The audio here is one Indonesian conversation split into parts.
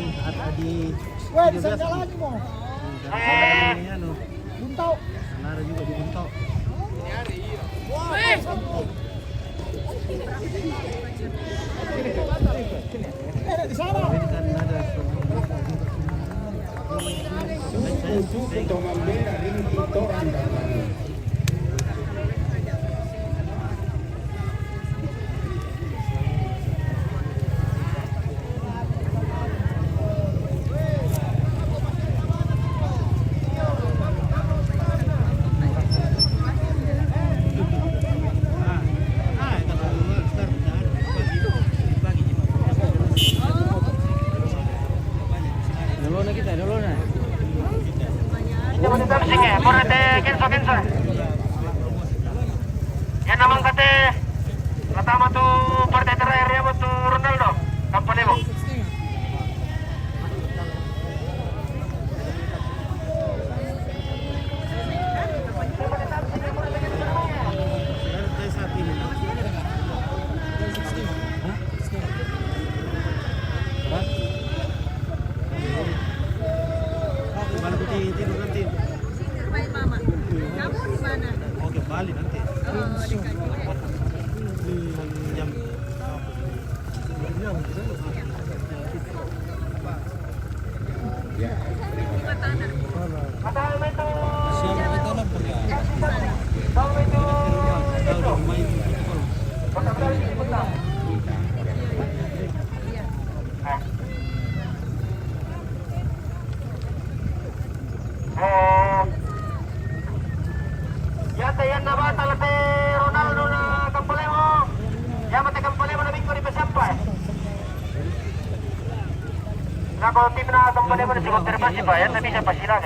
ada di Weh, di sana lagi mau. ini anu. Buntau. Sana ada juga di Buntau. Di sana. Ini kan ada Untuk membela ini kita andalkan. Yan naman kate katama tu partai terakhir ya buat Ronaldo kapan mo tidur nanti. Main mama. Kamu di mana? Oh, ke Bali nanti. Oh, di Kanjuruhan. Jam Lima tanah. siapa kita lah tahu main ya tayan na ba talate Ronaldo na Kampalemo ya mate Kampalemo na bingko di pasampai nako tim na Kampalemo na siguro terpasi ba yan na bisa pasiran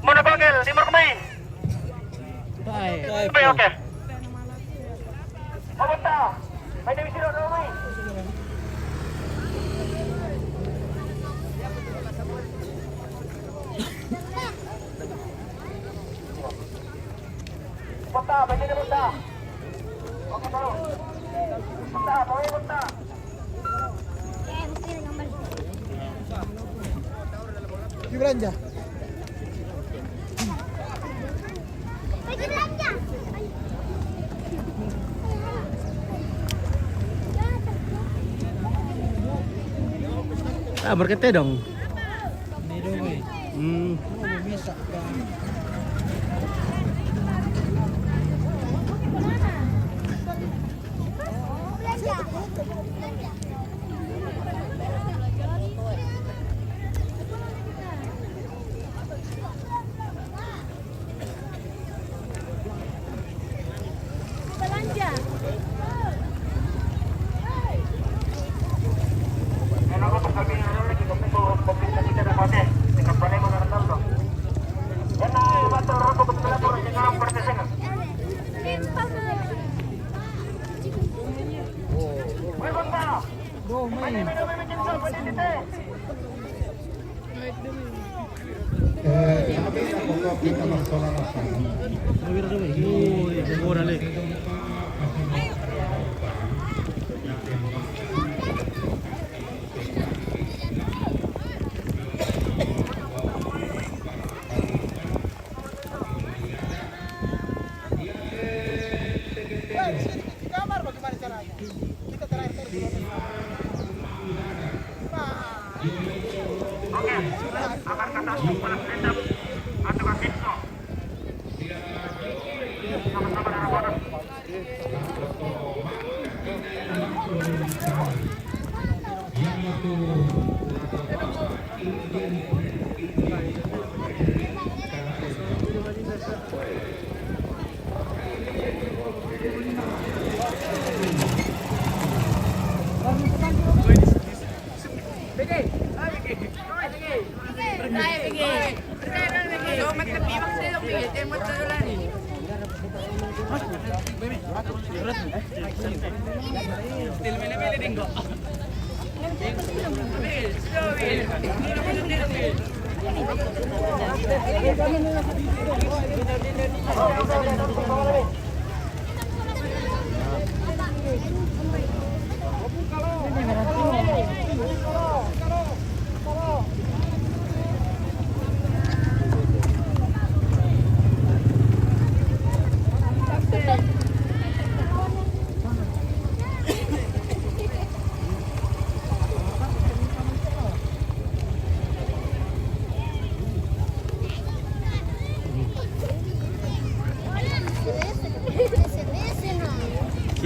Muna bagel timur kemain baik oke Abota may divisi ro main Punta, pwede na punta. Okay, bro. Punta, pwede punta. Di belanja. Pergi belanja. berkete dong. Ini dong, weh. Oh, bisa kan. Belanja. Go, main. Sabi ako ko kita magsolarasan. Mira dong. Uy, mura le. Di kamar bagaimana caranya? Kita terakhir terus.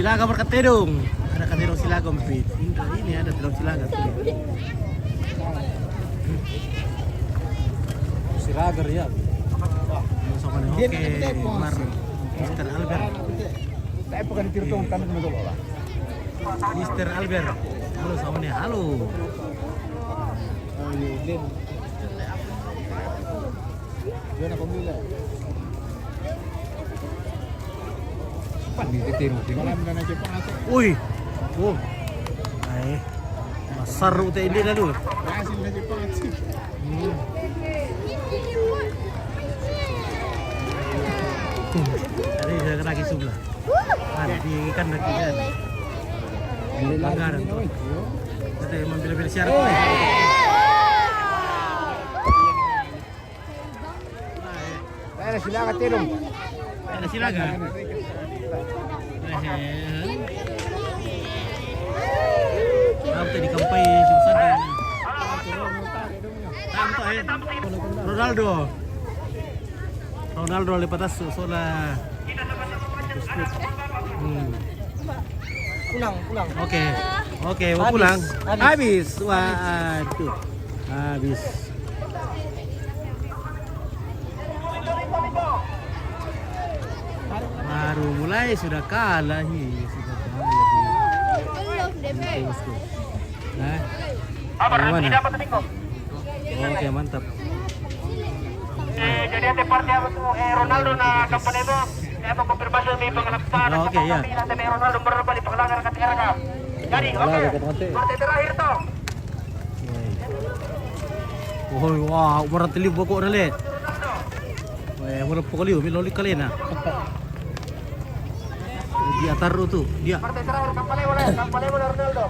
Silaga berkatedong. Ada katedong Silaga Pit. Ini ada Tedong Silaga. Silagar ya. Sama nih. Oke. Mar. Mr. Albert. Saya bukan ditirtong tanah dulu lah. Mr. Albert. Halo sama nih. Halo. Dia nak pemila. Pan ditirtong. Malam dan aja pengasih. Uy. Oh. Ay. Masar ute ini lalu. Hasil aja pengasih. Tadi saya kena lagi sebelah. Ada di ikan lagi kan. Langgaran. Kata emang bila-bila syarat. Saya silakan tirung. Ada Silaga. Sampai di kampai susah. Ronaldo lepas asu sola. Pulang. Oke, mau pulang. Habis. Waduh. Habis. Baru mulai sudah kalah nih, Belum deh, Beb. Nah, Apa mana? tidak apa tadi kok? Oke, mantap. Jadi ante parte Ronaldo na Campanemo. Saya mau konfirmasi may pangalakpan. Oke, ya. Nanti may Ronaldo berbalik pangalanan kat era. Jadi, oke. Parte terakhir toh. Oh, wah, umur tili boko na le. Wala po kaliw, miloli kali na. Di ataru tuh, dia. Parte terakhir Campanemo na Ronaldo.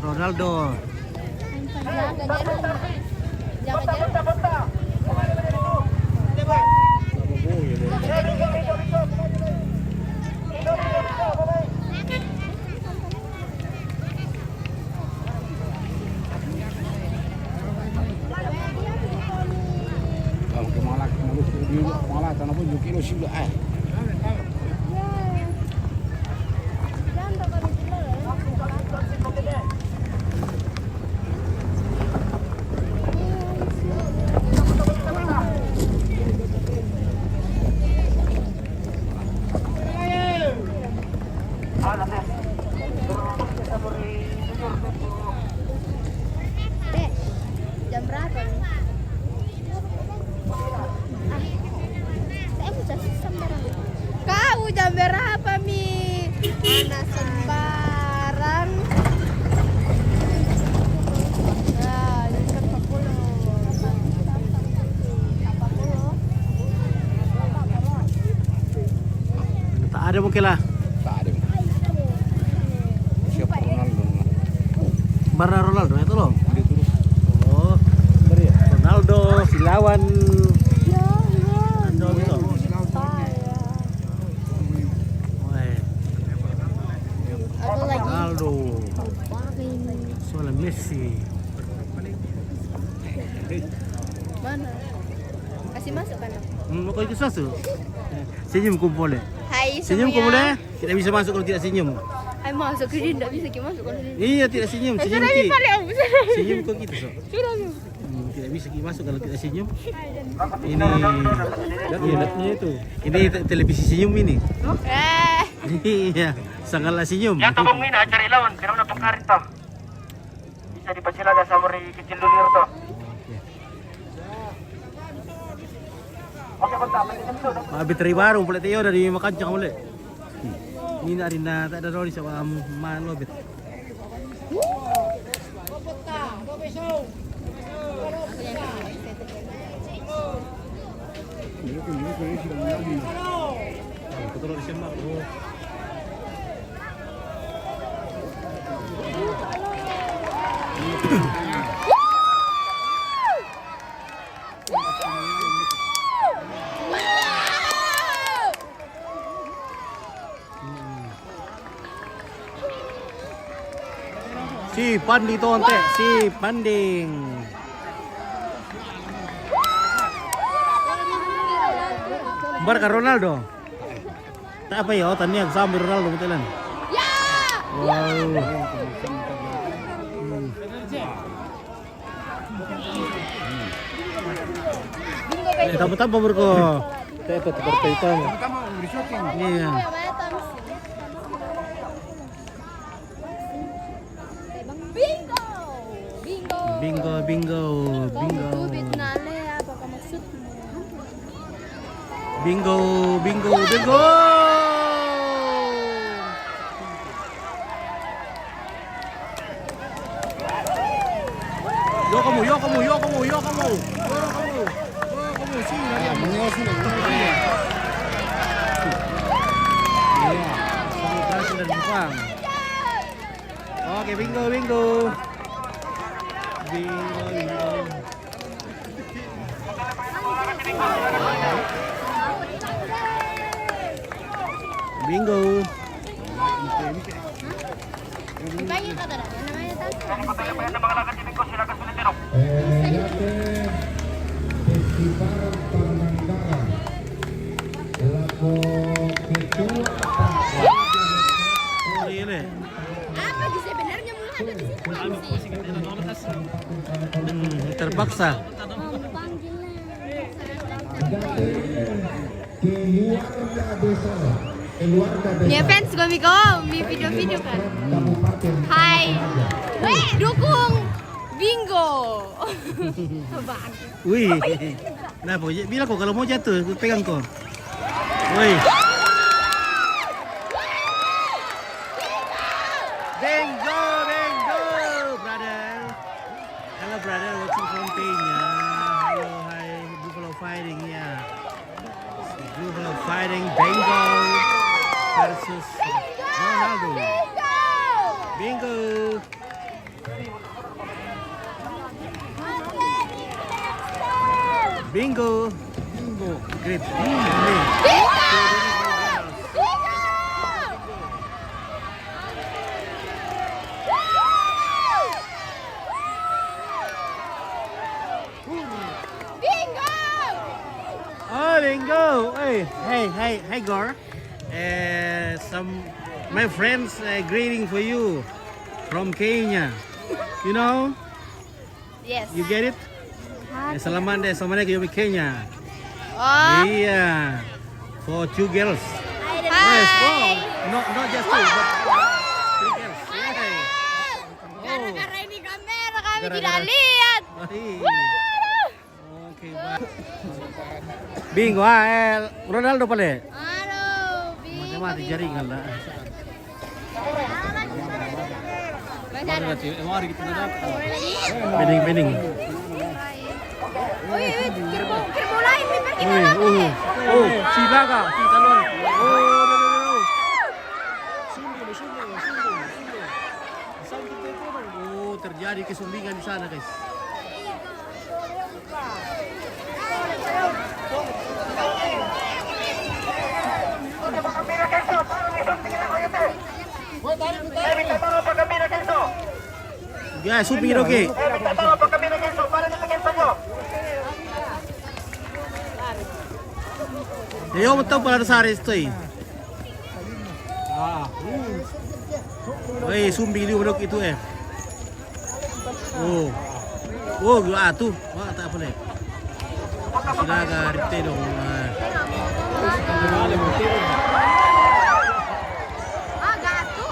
Ronaldo. Jangan. Kalau kemalak malah tanah pun 7 kilo sih lah. Jam berapa nih? Saya mau jadi sembarang. Kau jam berapa, Mi? Anak sembarang. Nah, jam 40. Tak ada mungkin lah. Tak ada. Siapa Ronaldo? Barna Ronaldo itu loh. Dia terus. Oh, Ronaldo, Silawan. Ronaldo itu. Ada lagi. Ronaldo, soalnya Messi. Mana? Kasih masuk kan? Kau itu sesuatu. Senyum kau boleh. Hai Senyum kau boleh. Tidak bisa masuk kalau tidak senyum. Hai masuk ke sini, tidak bisa kita masuk kalau sini. Iya, tidak senyum. Senyum Sudah ki. balik, Om. Senyum kau gitu so. Sudah. Tidak bisa kita masuk kalau tidak senyum. Ini Lihatnya itu. ini televisi senyum ini. Eh. Iya, sangatlah senyum. Yang tubong ini cari lawan, kira na pangkarin to. Bisa dipasilaga sa muri kecil dulir to. Oke, kontak. Abitri baru boleh tayo dari makancang boleh. Ini ada na tak ada roli sa malobit. Betul siya mak. Si Pandi tonte, si Panding. Barca Ronaldo. apa ya? Oh, taniak sambil Ronaldo betulan. Ya. Wow. Tambah-tambah berko. Kayak seperti itu. Pertama beri shooting. Iya. Bingo. Bingo. Bingo, bingo, bingo. Tubit nale apa maksudmu? Bingo, bingo, bingo. Yo kamu, yo kamu, yo kamu, yo kamu. Yo kamu. Yo kamu sih. Ya, menguasai lagi. Iya. Konsentrasi dan Jepang. Oke, bingo, bingo. Bingo, bingo. Bingo. Bayi kata dah, namanya tahu. Festival Pangandaran selaku ketua Oh, ini. Apa sih sebenarnya mulai ada di situ? Terpaksa. Ya fans Gomiko, mi video-video kan. Hai, weh dukung Bingo. Wih. Nah, bilang kok kalau mau jatuh, pegang kok. Wih. Bingo, bingo, brother. Hello, brother. Watching from Kenya. Hello, hi. Buffalo fighting, yeah. Buffalo fighting. Bingo versus Ronaldo. Bingo. Bingo. Bingo. Great. Oh, bingo! Hey, Gar. Some my friends greeting for you from Kenya. You know? Yes. You get it? Selamat deh sama dia ke Kenya. Oh. Iya. For 2 girls. Yes, Hai. wow. Not just 2, but 3 girls. Yay. Gara-gara ini kamera kami Gara-gara. tidak lihat. Oke, baik. Bingo, Ronaldo pale. Halo, Bingo. Mati jaringan lah. Bening. Wih, kirbo lain nih pergi Si Baga, si Talon. Terjadi kesumbingan di sana, guys. Ya, sumping oke. Yo, betul pada sehari itu. Woi, sumbing dia bedok itu Oh, gua tuh. Wah, tak boleh. Silakan rite dong. gato.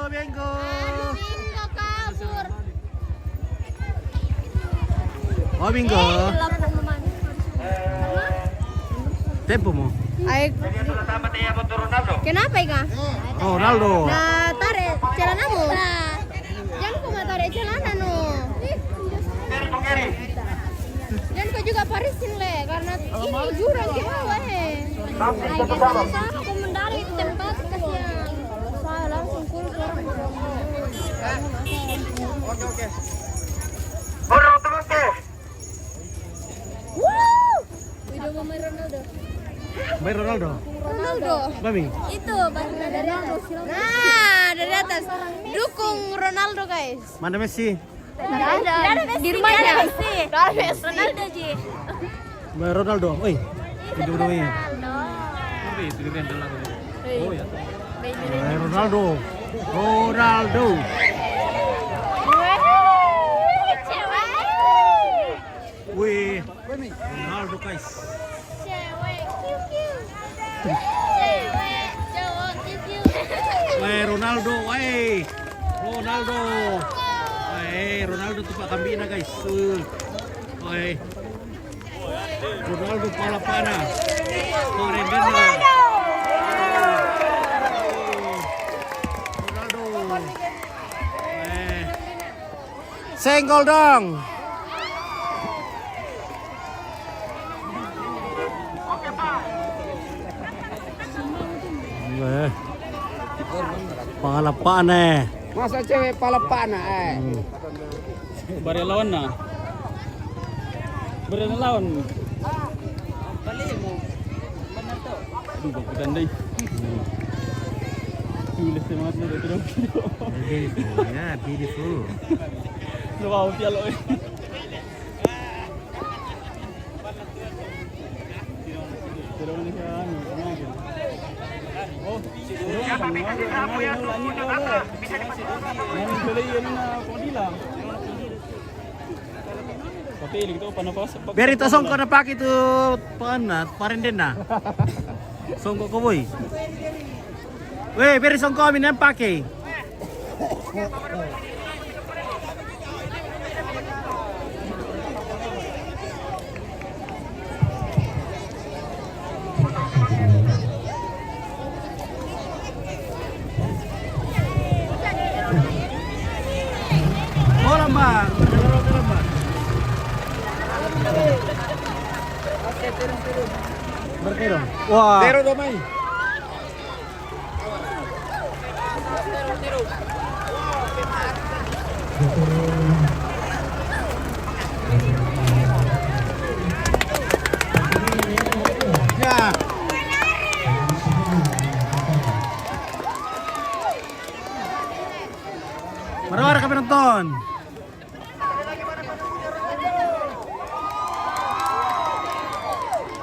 Bingo. Bingo kabur. Oh, bingo. Tempo mo. Ay, kenapa Ika? Oh, Ronaldo. Nah, tarik celanamu. Jangan kau nggak tarik celana no. Dan kau juga parisin le, karena ini jurang ke bawah Aku mendarat di tempat kasihan. Saya langsung keluar. Oke. Woo! Video Mama Ronaldo. Bay Ronaldo. Ronaldo. Mami. Itu dari atas. Nah, dari atas. Dukung Ronaldo, guys. Mana Messi? Di rumahnya. Ronaldo, Ji. Bay Ronaldo. Oi. Itu namanya. Oh ya. Bay Ronaldo. Ronaldo. Wih. Ronaldo, guys. Cewek. Cewek. Cowok. Weh Ronaldo, weh Ronaldo, Ronaldo tuh Pak Kambina guys, weh Ronaldo pala pana, keren banget. Ronaldo, senggol dong. Pala pana. Masa cewek pala pana Bari lawan na. Bari na lawan. Balik mo. Benar to. Aduh, bagus gandai. Tulis semangat na dito. Beautiful, ya, beautiful. Wow, pialo. Pero ni siya ano, oh, Siapa bisa disapu yang tunggu Jakarta? Bisa Yang beli ano na Kodila. Tapi gitu panapas. Biar itu songko na pakai itu pana, parinden na. Songko ko boy. Weh, biar songko amin na pakai. Mbak. Berkira dong. Wah. Tero domay. Ya. Mari kami nonton.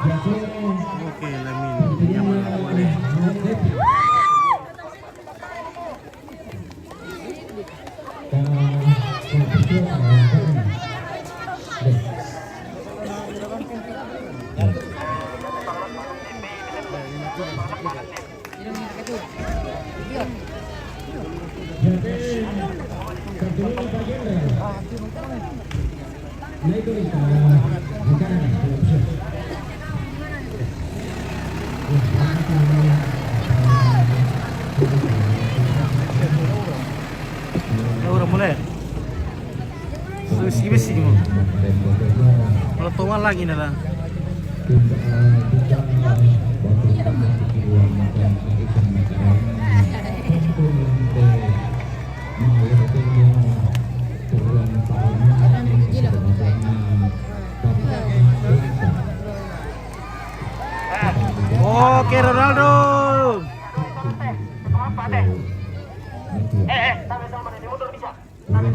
Oke, Lamin nyaman boleh. Udah mulai. Terus gimana sih mau? Kalau tuan lagi nih lah. Oke Ronaldo. sampai sama mana mundur bisa. Tapi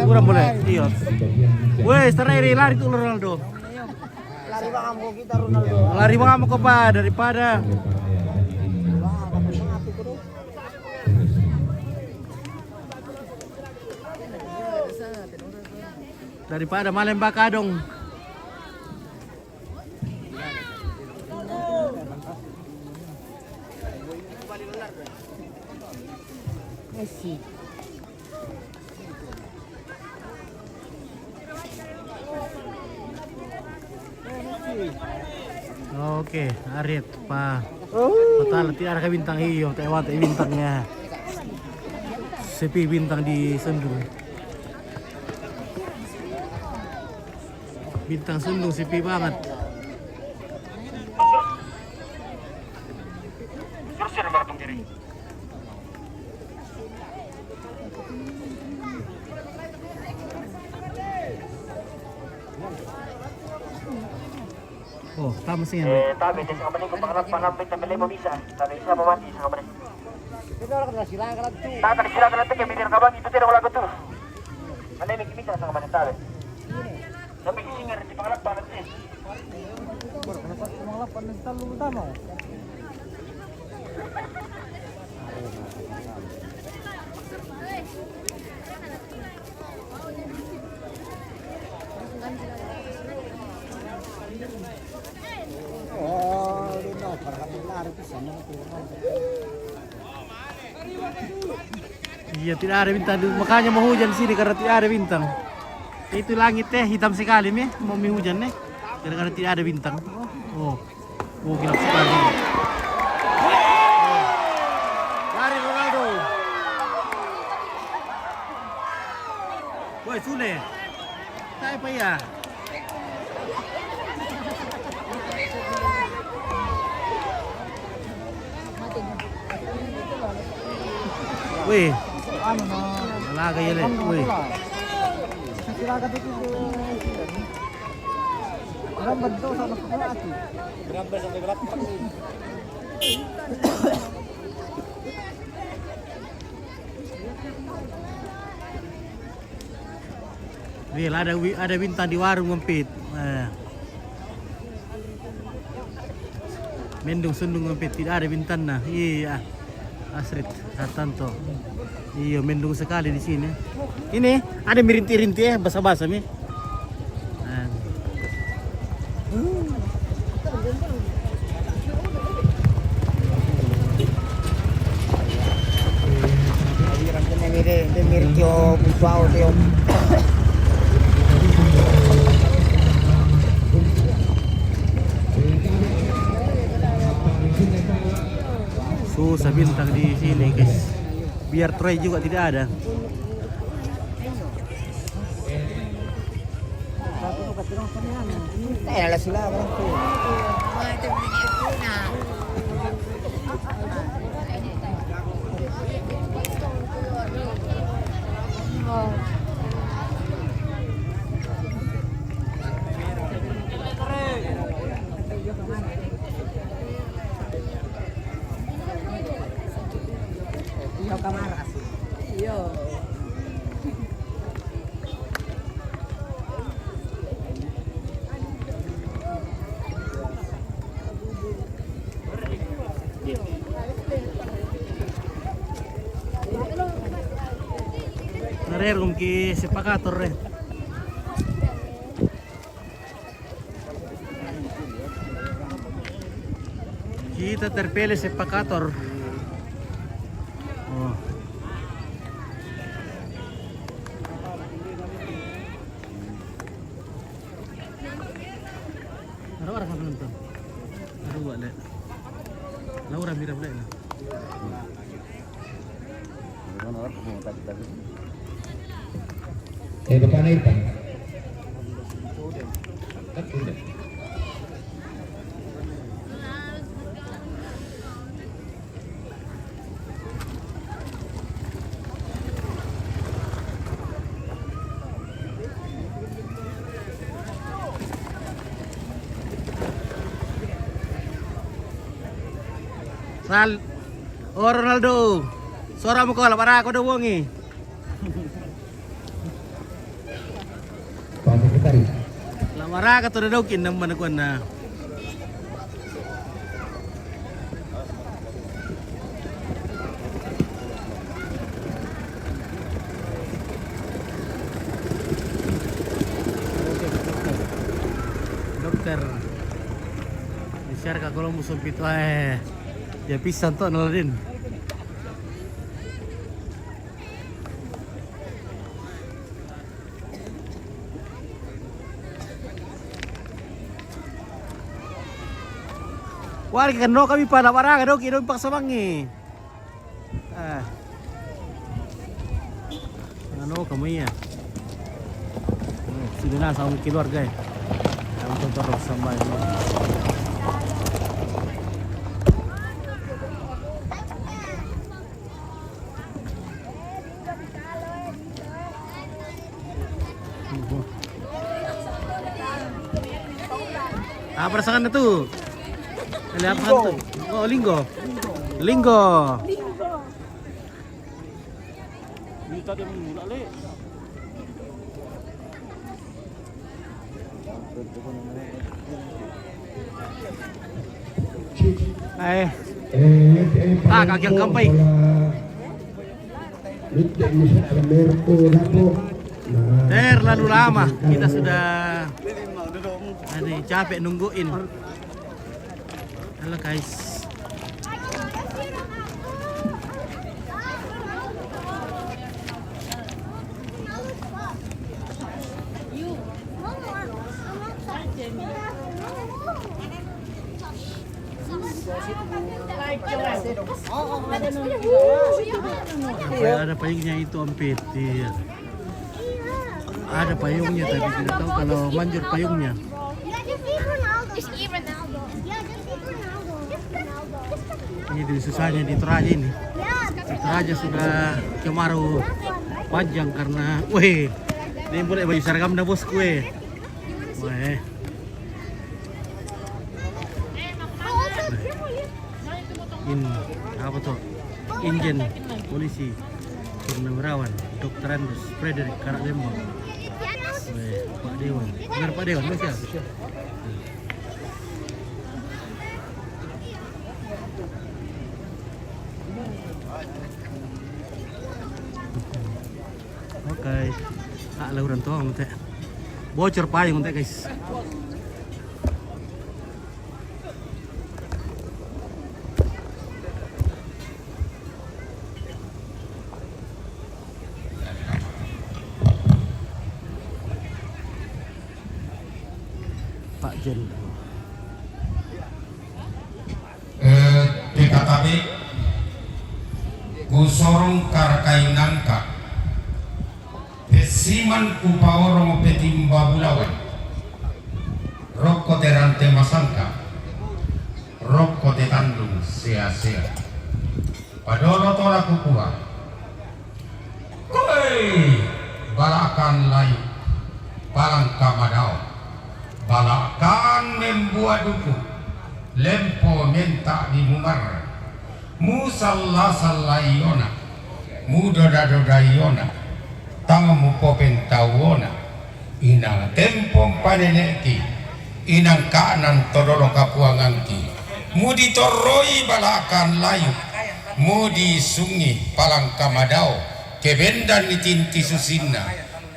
Kurang boleh. Iya. Wes, terakhir lari tuh Ronaldo. Lari bang kita Ronaldo. Lari bang ke pa daripada Malem Bakadong. Oke, arit pa. Total tiada bintang iyo, tewat bintangnya. Sepi bintang di Sendung. Bintang Sendung sepi banget. Sursin belakang kiri. Oh, tama siya. Tabi, di sa kamaling kung pangalap panambit na bilay mo bisa. Tabi, isa pamati sa kamaling. Tatali sila ka lang ito, kaya bitir ka ba? Ito tira wala ko to. Ano yung kimita sa kamaling tabi? Sabi, isinger, di pangalap panambit. Iya, tidak ada bintang. Makanya mau hujan sini karena tidak ada bintang. Itu langit hitam sekali mau hujan karena tidak ada bintang. Oh, gelap sekali. Lari Ronaldo. Woi, Sule. Tak apa ya? Wih, talaga yun wih. Wih, ada bintang di warung Ngempit. Mendung sundung Ngempit, tidak ada bintang nah. Iya. Asrit, Tanto. Iya, mendung sekali di sini. Ini ada mirinti-rinti basa-basa mi. Susah bintang di sini guys, biar try juga tidak ada. Narerum ki sepakator kita terpilih sepakator. Oh. Ada ka penonton? Dua le. Laura mirip le. Depan hitam. Oh Ronaldo, suara mo ko para ako daw wongi. Pamukutari. Lamara ka to daw kinang managwan na. Dokter. Share ka kalau musuh itu ya pisan to naladin. Wala ka no kami pa nawara ka daw kinong paksamangi. Ano kami ya? Sino na sa aming keluarga Ang tuturok sa bahay mo. Apa rasakan tuh? Ada apa tuh? Oh, linggo. Linggo. Ini tadi mulai le. Kagyang kampay. Terlalu lama kita sudah capek nungguin. Halo guys. Ada payungnya itu Om Peti. Ada payungnya tapi tidak tahu kalau manjur payungnya. Ini susahnya di Toraja ini. Di Toraja sudah kemarau panjang karena, weh, ini boleh baju seragam dah bosku, weh. Ini apa tuh? Injen polisi Purnawirawan Dr. Andus Frederick Karalembo. Pak Dewan, benar Pak Dewan, Mas ya? Oke, lauran tuh nanti bocor payung nanti guys. Pak Jen. PKKB Gusorong Karkai Nangka Pesiman Kupaworo Petimba Bulawan Rokko Terante Masangka Rokko Tetandung Sia-sia Padoro Tora Kukua Koi Balakan Layu Palang Kamadao Balakan membuat duku Lempo menta di mumar Musalla sallayona Mudoda-dodayona Tangamu popentawona Inang tempong paneneki Inang kanan todolo kapuanganki Mudi toroi balakan layu Mudi sungi palang kamadao Kebendan itinti susina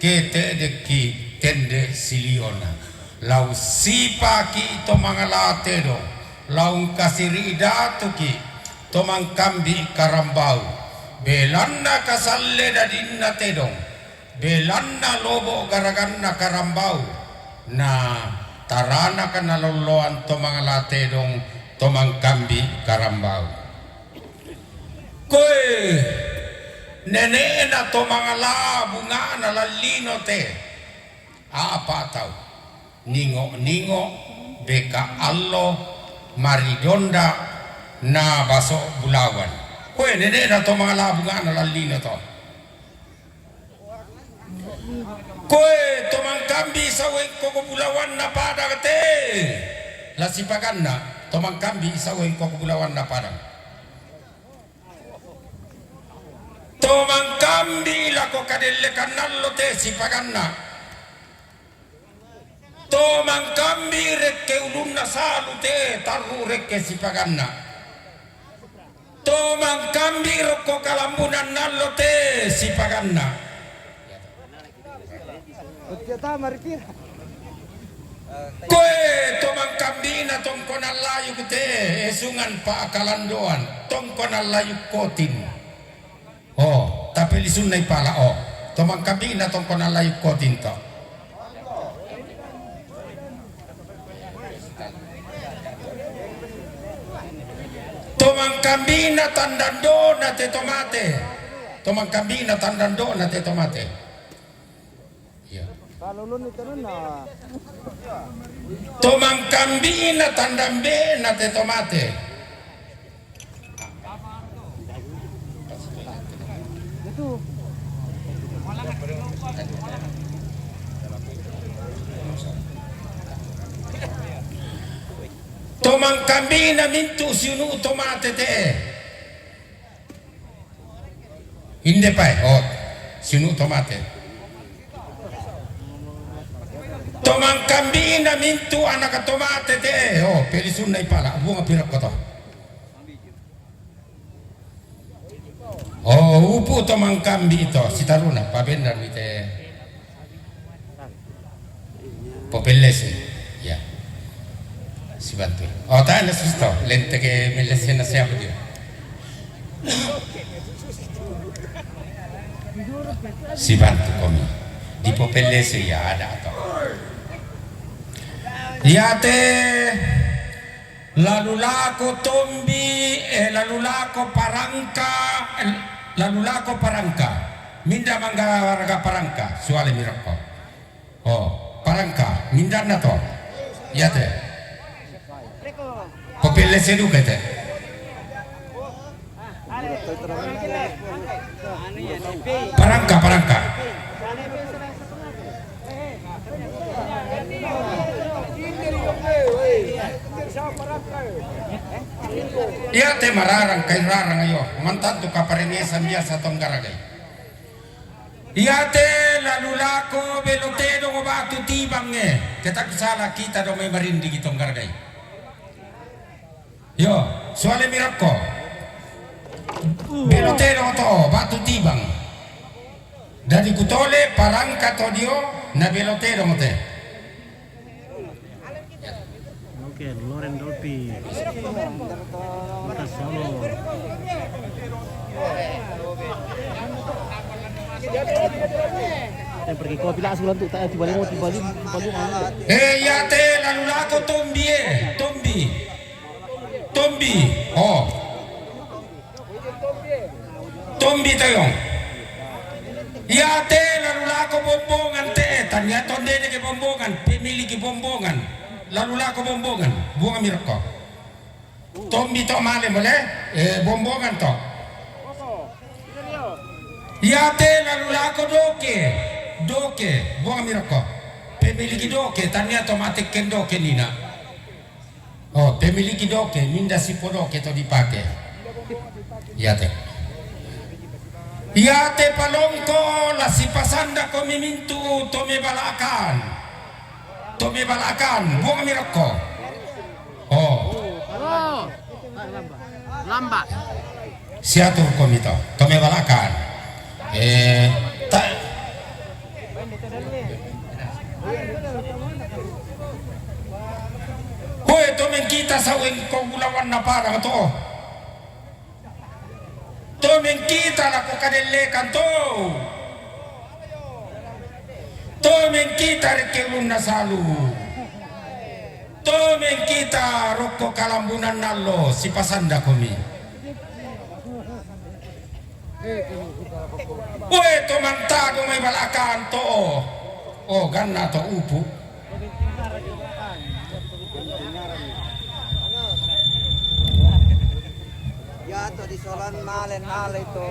Ketedeki tende siliona Lau sipaki to mangalate do Lau kasiri datuki to mangkambi karambau Belanna kasalle dadinna tedong Belanna lobo garaganna karambau Na tarana kana loloan to mangalate dong to mangkambi karambau Koe nenena to mangala bunga na lalino te Apa tau Ningo beka allo maridonda na baso bulawan koe nene na to mga labungan na lalina to koe to mangkambi sa koko bulawan na padang te lasipagan na to mangkambi sa koko bulawan na padang to mangkambi lako kadelle kanallo te sipagan na Tomang kambi rekke ulunna salute tarru rekke sipaganna Tomang kambi rokko kalambunan nallote sipaganna Koe tomang kambi na tongko nalayu kute esungan pa kalandoan tongko nalayu kotin Oh tapi lisunay pala oh tomang kambi na tongko nalayu kotin to Tomang kambina tandando na te tomate. Tomang kambina tandando na te tomate. Ya. Tomang kambina tandambe na te tomate. Tomang kambina mintu sinu tomate te. Hindi pa oh sinu tomate. Tomang kambina mintu anak tomate te oh pelisun na ipala bunga pirak ko to. Oh upu tomang kambi ito si taruna pabendar mite popellese ya. Si bantu. Oh, tahan na susto. Lente ke melesen na siya ko dia. Si bantu kami. Di popellese ya ada atau. Yate lalulako tombi lalulako parangka. Minda mangga warga parangka. Suale mirako. Oh, parangka. Minda na to. Yate. Popelle sedukete. Parangka. Iya te mararang kay rarang ayo. Mantan tu kaparinisan biasa tong garagay. Iya te lalulako beloteno ngo batu tibang Ketak salah kita do may marindi kitong garagay. Yo, soalnya mirako. Belotero to batu tibang. Dari kutole parangka to dio na belotero mote. Oke, Loren Dolpi. Kita solo. Pergi kau bilang sebulan tu tak tiba ya te lalulako Tombi. Oh. Tombi tayo. Ya te lalulako bombongan te. Tanya tonde ke bombongan. Pemiliki bombongan. Lalulako bombongan. Bunga mirako. Tombi to male mole. Bombongan to. Ya te lalulako doke. Bunga mirako. Pemiliki doke. Tanya to matik ken doke nina. Oh, pemiliki doke, minda si podoke to dipake. Yate palongko la si pasanda ko mimintu to me balakan. Bunga mirako. Oh. Lamba. Siatur komito, to me balakan. Hoy, tomen kita sa kogulawan na parang to. Tomen kita na ko kadelekan to. Tomen kita rekelun na salu. Tomen kita roko kalambunan nalo si pasanda komi. Hoy, tomantado may balakan to. Oh, ganna to upu. Ya to di solan male to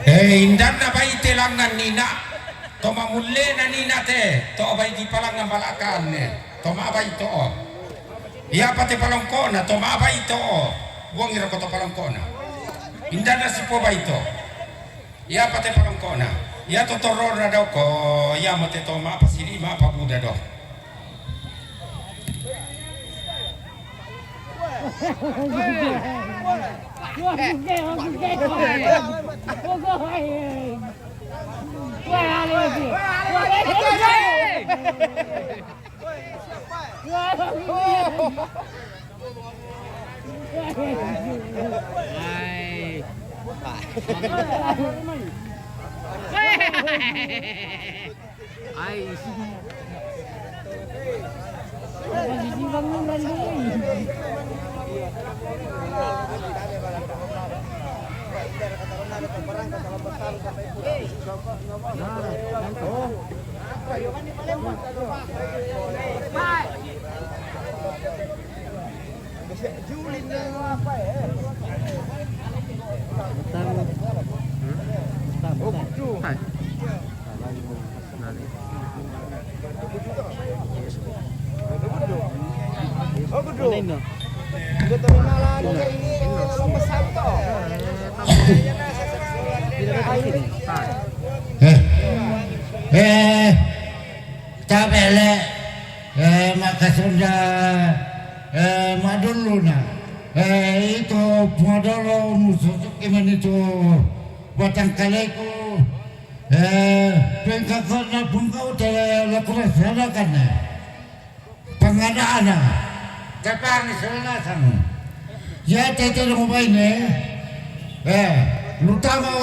indan na bay telangan nina to mamulle na nina te to bay di palang balakan to mabay to iya pati palangko na to mabay to buang ira ko to palangko na indan na si po bay to iya pati palangko na iya to toror na daw ko iya mate to mapasili mapabuda do Tabele makasunda madulu na itu podolo musuki manitu batang kaleku pengkakana pungkau tele lakukan sadakan pengadaan kapang selatan ya tete lumai ne lutama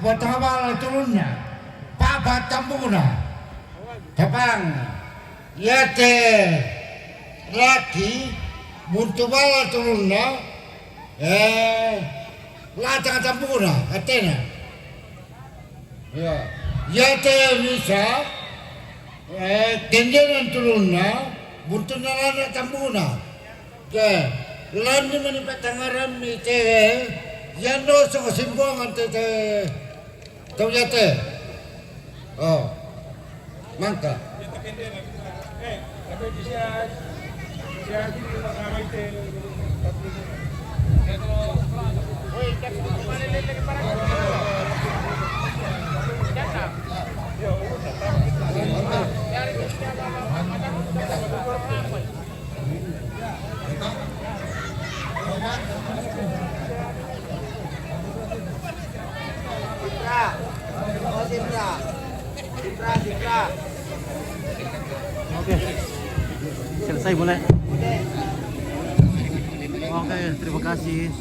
watama turunnya papa tambuna kapang ya te laki buntu bala turunnya latang tambuna atena ya te bisa kenderan turunnya buntu nalana tambuna ke landi manipat tangaram ite yando so simbong ante te tawyate mangka Oke, selesai boleh. Oke, terima kasih.